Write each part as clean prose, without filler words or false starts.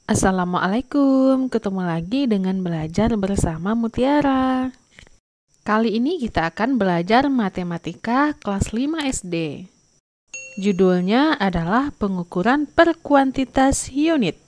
Assalamualaikum, ketemu lagi dengan belajar bersama Mutiara. Kali ini kita akan belajar matematika kelas 5 SD. Judulnya adalah pengukuran per kuantitas unit.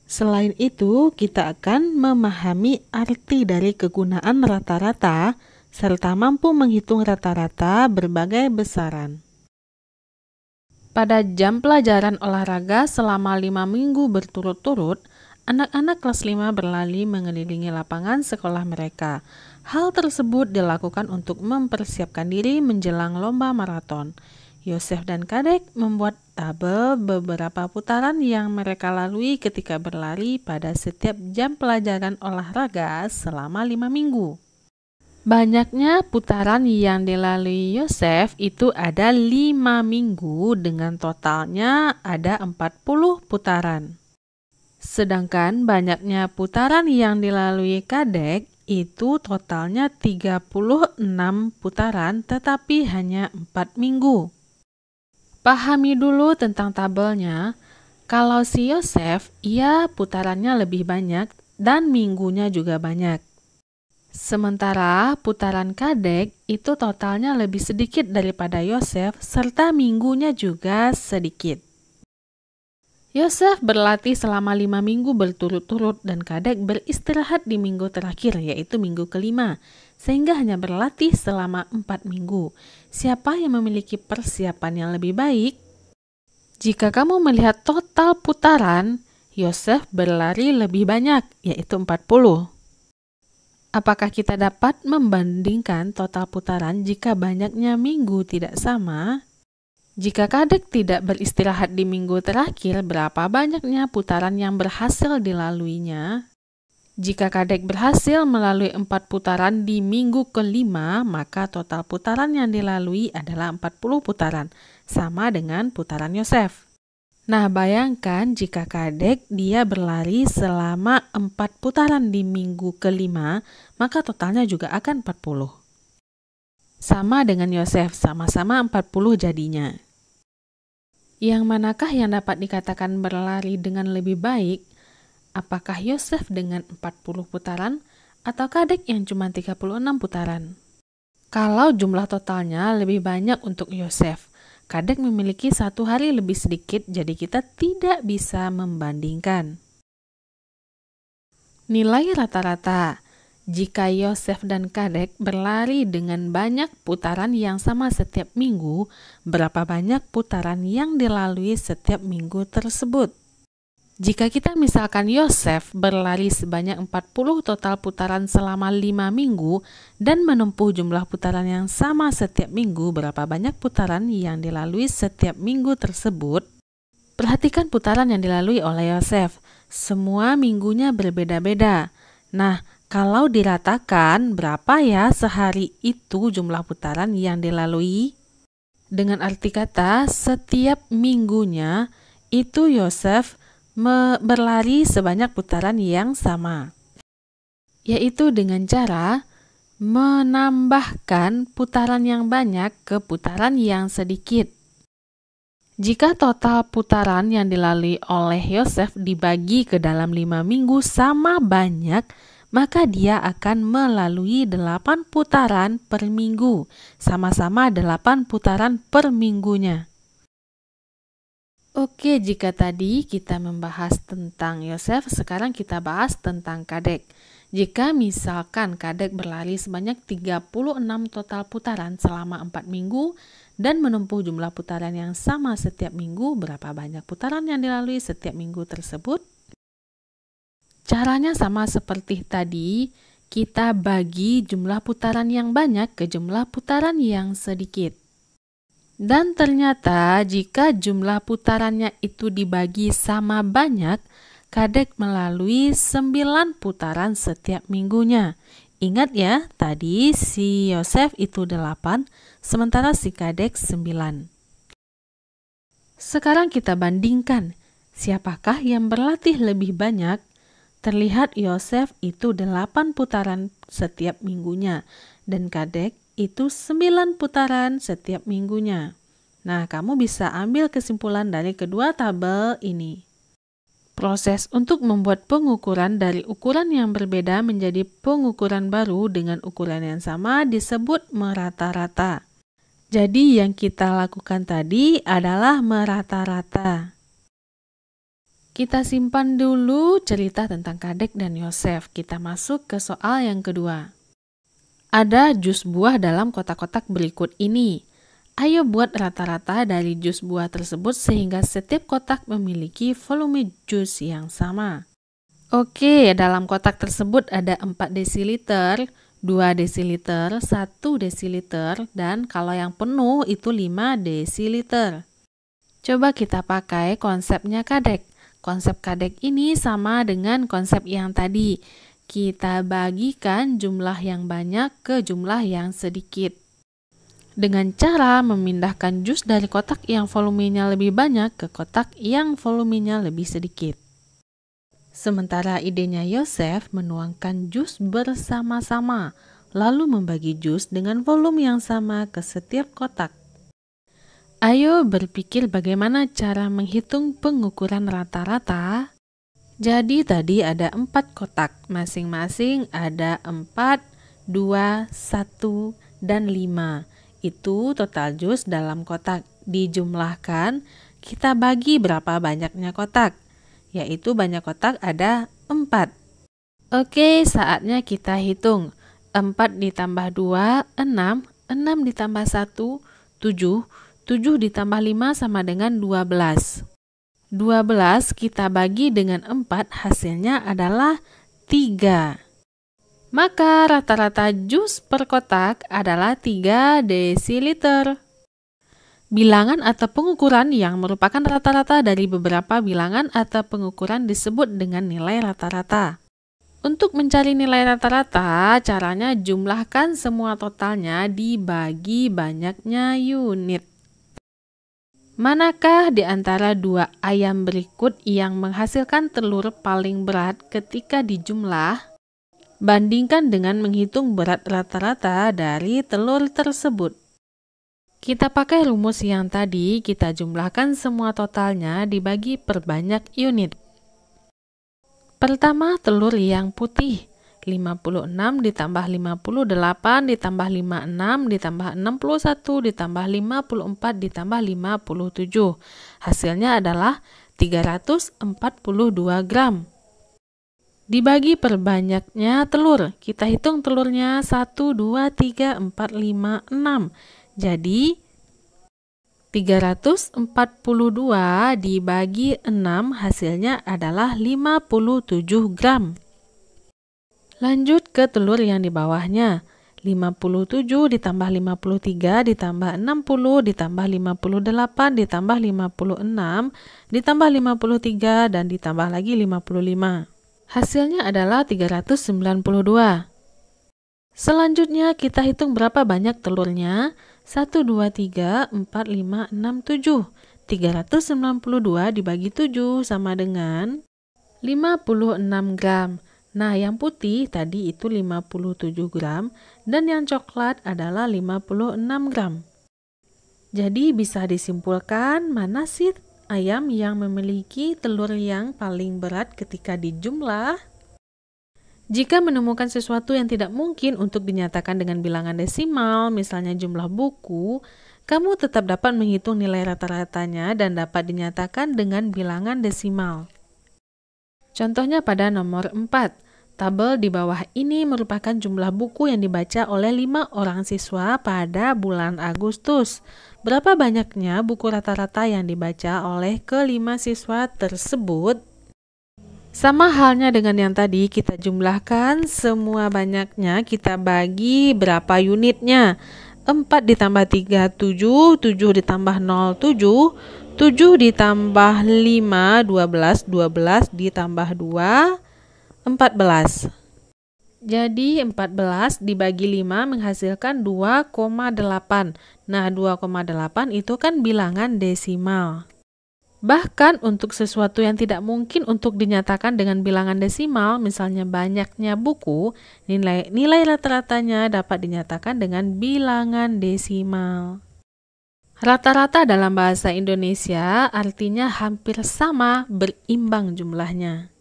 Selain itu, kita akan memahami arti dari kegunaan rata-rata serta mampu menghitung rata-rata berbagai besaran. Pada jam pelajaran olahraga selama 5 minggu berturut-turut, anak-anak kelas 5 berlari mengelilingi lapangan sekolah mereka. Hal tersebut dilakukan untuk mempersiapkan diri menjelang lomba maraton. Yosef dan Kadek membuat tabel beberapa putaran yang mereka lalui ketika berlari pada setiap jam pelajaran olahraga selama 5 minggu. Banyaknya putaran yang dilalui Yosef itu ada 5 minggu dengan totalnya ada 40 putaran. Sedangkan banyaknya putaran yang dilalui Kadek itu totalnya 36 putaran tetapi hanya 4 minggu. Pahami dulu tentang tabelnya. Kalau si Yosef, ia putarannya lebih banyak dan minggunya juga banyak. Sementara putaran Kadek itu totalnya lebih sedikit daripada Yosef serta minggunya juga sedikit. Yosef berlatih selama 5 minggu berturut-turut dan Kadek beristirahat di minggu terakhir yaitu minggu kelima sehingga hanya berlatih selama 4 minggu. Siapa yang memiliki persiapan yang lebih baik? Jika kamu melihat total putaran, Yosef berlari lebih banyak yaitu 40. Apakah kita dapat membandingkan total putaran jika banyaknya minggu tidak sama? Jika Kadek tidak beristirahat di minggu terakhir, berapa banyaknya putaran yang berhasil dilaluinya? Jika Kadek berhasil melalui 4 putaran di minggu kelima, maka total putaran yang dilalui adalah 40 putaran, sama dengan putaran Yosef. Nah, bayangkan jika Kadek dia berlari selama 4 putaran di minggu kelima, maka totalnya juga akan 40. Sama dengan Yosef, sama-sama 40 jadinya. Yang manakah yang dapat dikatakan berlari dengan lebih baik? Apakah Yosef dengan 40 putaran atau Kadek yang cuma 36 putaran? Kalau jumlah totalnya lebih banyak untuk Yosef, Kadek memiliki 1 hari lebih sedikit, jadi kita tidak bisa membandingkan. Nilai rata-rata. Jika Yosef dan Kadek berlari dengan banyak putaran yang sama setiap minggu, berapa banyak putaran yang dilalui setiap minggu tersebut? Jika kita misalkan Yosef berlari sebanyak 40 total putaran selama 5 minggu dan menempuh jumlah putaran yang sama setiap minggu, berapa banyak putaran yang dilalui setiap minggu tersebut? Perhatikan putaran yang dilalui oleh Yosef. Semua minggunya berbeda-beda. Nah, kalau diratakan, berapa ya sehari itu jumlah putaran yang dilalui? Dengan arti kata, setiap minggunya itu Yosef berlari sebanyak putaran yang sama, yaitu dengan cara menambahkan putaran yang banyak ke putaran yang sedikit. Jika total putaran yang dilalui oleh Yosef dibagi ke dalam 5 minggu sama banyak, maka dia akan melalui 8 putaran per minggu, sama-sama 8 putaran per minggunya. Oke, jika tadi kita membahas tentang Yosef, sekarang kita bahas tentang Kadek. Jika misalkan Kadek berlari sebanyak 36 total putaran selama 4 minggu dan menempuh jumlah putaran yang sama setiap minggu, berapa banyak putaran yang dilalui setiap minggu tersebut? Caranya sama seperti tadi, kita bagi jumlah putaran yang banyak ke jumlah putaran yang sedikit. Dan ternyata jika jumlah putarannya itu dibagi sama banyak, Kadek melalui 9 putaran setiap minggunya. Ingat ya, tadi si Yosef itu 8, sementara si Kadek 9. Sekarang kita bandingkan, siapakah yang berlatih lebih banyak? Terlihat Yosef itu 8 putaran setiap minggunya, dan Kadek itu 9 putaran setiap minggunya. Nah, kamu bisa ambil kesimpulan dari kedua tabel ini. Proses untuk membuat pengukuran dari ukuran yang berbeda menjadi pengukuran baru dengan ukuran yang sama disebut merata-rata. Jadi yang kita lakukan tadi adalah merata-rata. Kita simpan dulu cerita tentang Kadek dan Yosef. Kita masuk ke soal yang kedua. Ada jus buah dalam kotak-kotak berikut ini. Ayo buat rata-rata dari jus buah tersebut sehingga setiap kotak memiliki volume jus yang sama. Oke, dalam kotak tersebut ada 4 desiliter, 2 desiliter, 1 desiliter, dan kalau yang penuh itu 5 desiliter. Coba kita pakai konsepnya Kadek. Konsep Kadek ini sama dengan konsep yang tadi. Kita bagikan jumlah yang banyak ke jumlah yang sedikit. Dengan cara memindahkan jus dari kotak yang volumenya lebih banyak ke kotak yang volumenya lebih sedikit. Sementara idenya Yosef menuangkan jus bersama-sama, lalu membagi jus dengan volume yang sama ke setiap kotak. Ayo berpikir bagaimana cara menghitung pengukuran rata-rata. Jadi tadi ada 4 kotak, masing-masing ada 4, 2, 1, dan 5. Itu total jus dalam kotak. Dijumlahkan, kita bagi berapa banyaknya kotak. Yaitu banyak kotak ada 4. Oke, saatnya kita hitung. 4 ditambah 2, 6. 6 ditambah 1, 7. 7 ditambah 5 sama dengan 12. 12 kita bagi dengan 4, hasilnya adalah 3. Maka rata-rata jus per kotak adalah 3 desiliter. Bilangan atau pengukuran yang merupakan rata-rata dari beberapa bilangan atau pengukuran disebut dengan nilai rata-rata. Untuk mencari nilai rata-rata, caranya jumlahkan semua totalnya dibagi banyaknya unit. Manakah di antara 2 ayam berikut yang menghasilkan telur paling berat ketika dijumlah? Bandingkan dengan menghitung berat rata-rata dari telur tersebut. Kita pakai rumus yang tadi, kita jumlahkan semua totalnya dibagi per banyak unit. Pertama, telur yang putih. 56 ditambah 58 ditambah 56 ditambah 61 ditambah 54 ditambah 57. Hasilnya adalah 342 gram. Dibagi per banyaknya telur. Kita hitung telurnya 1, 2, 3, 4, 5, 6. Jadi 342 dibagi 6 hasilnya adalah 57 gram. Lanjut ke telur yang di bawahnya. 57 ditambah 53 ditambah 60 ditambah 58 ditambah 56 ditambah 53 dan ditambah lagi 55. Hasilnya adalah 392. Selanjutnya kita hitung berapa banyak telurnya. 1, 2, 3, 4, 5, 6, 7. 392 dibagi 7 sama dengan 56 gram. Nah, yang putih tadi itu 57 gram dan yang coklat adalah 56 gram. Jadi bisa disimpulkan mana sih ayam yang memiliki telur yang paling berat ketika dijumlah? Jika menemukan sesuatu yang tidak mungkin untuk dinyatakan dengan bilangan desimal, misalnya jumlah buku, kamu tetap dapat menghitung nilai rata-ratanya dan dapat dinyatakan dengan bilangan desimal. Contohnya pada nomor 4. Tabel di bawah ini merupakan jumlah buku yang dibaca oleh 5 orang siswa pada bulan Agustus. Berapa banyaknya buku rata-rata yang dibaca oleh ke-5 siswa tersebut? Sama halnya dengan yang tadi, kita jumlahkan semua banyaknya, kita bagi berapa unitnya. 4 ditambah 3, 7, 7 ditambah 0, 7, 7 ditambah 5, 12, 12 ditambah 2, 14. Jadi 14 dibagi 5 menghasilkan 2,8. Nah, 2,8 itu kan bilangan desimal. Bahkan untuk sesuatu yang tidak mungkin untuk dinyatakan dengan bilangan desimal, misalnya banyaknya buku, nilai rata-ratanya dapat dinyatakan dengan bilangan desimal. Rata-rata dalam bahasa Indonesia artinya hampir sama, berimbang jumlahnya.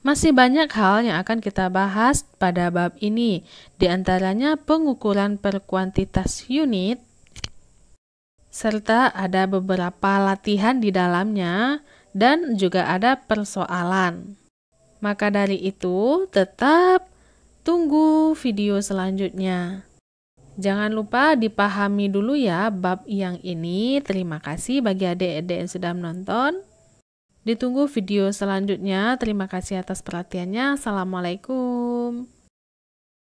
Masih banyak hal yang akan kita bahas pada bab ini, di antaranya pengukuran per kuantitas unit, serta ada beberapa latihan di dalamnya, dan juga ada persoalan. Maka dari itu, tetap tunggu video selanjutnya. Jangan lupa dipahami dulu ya bab yang ini. Terima kasih bagi adik-adik yang sudah menonton. Ditunggu video selanjutnya. Terima kasih atas perhatiannya. Assalamualaikum.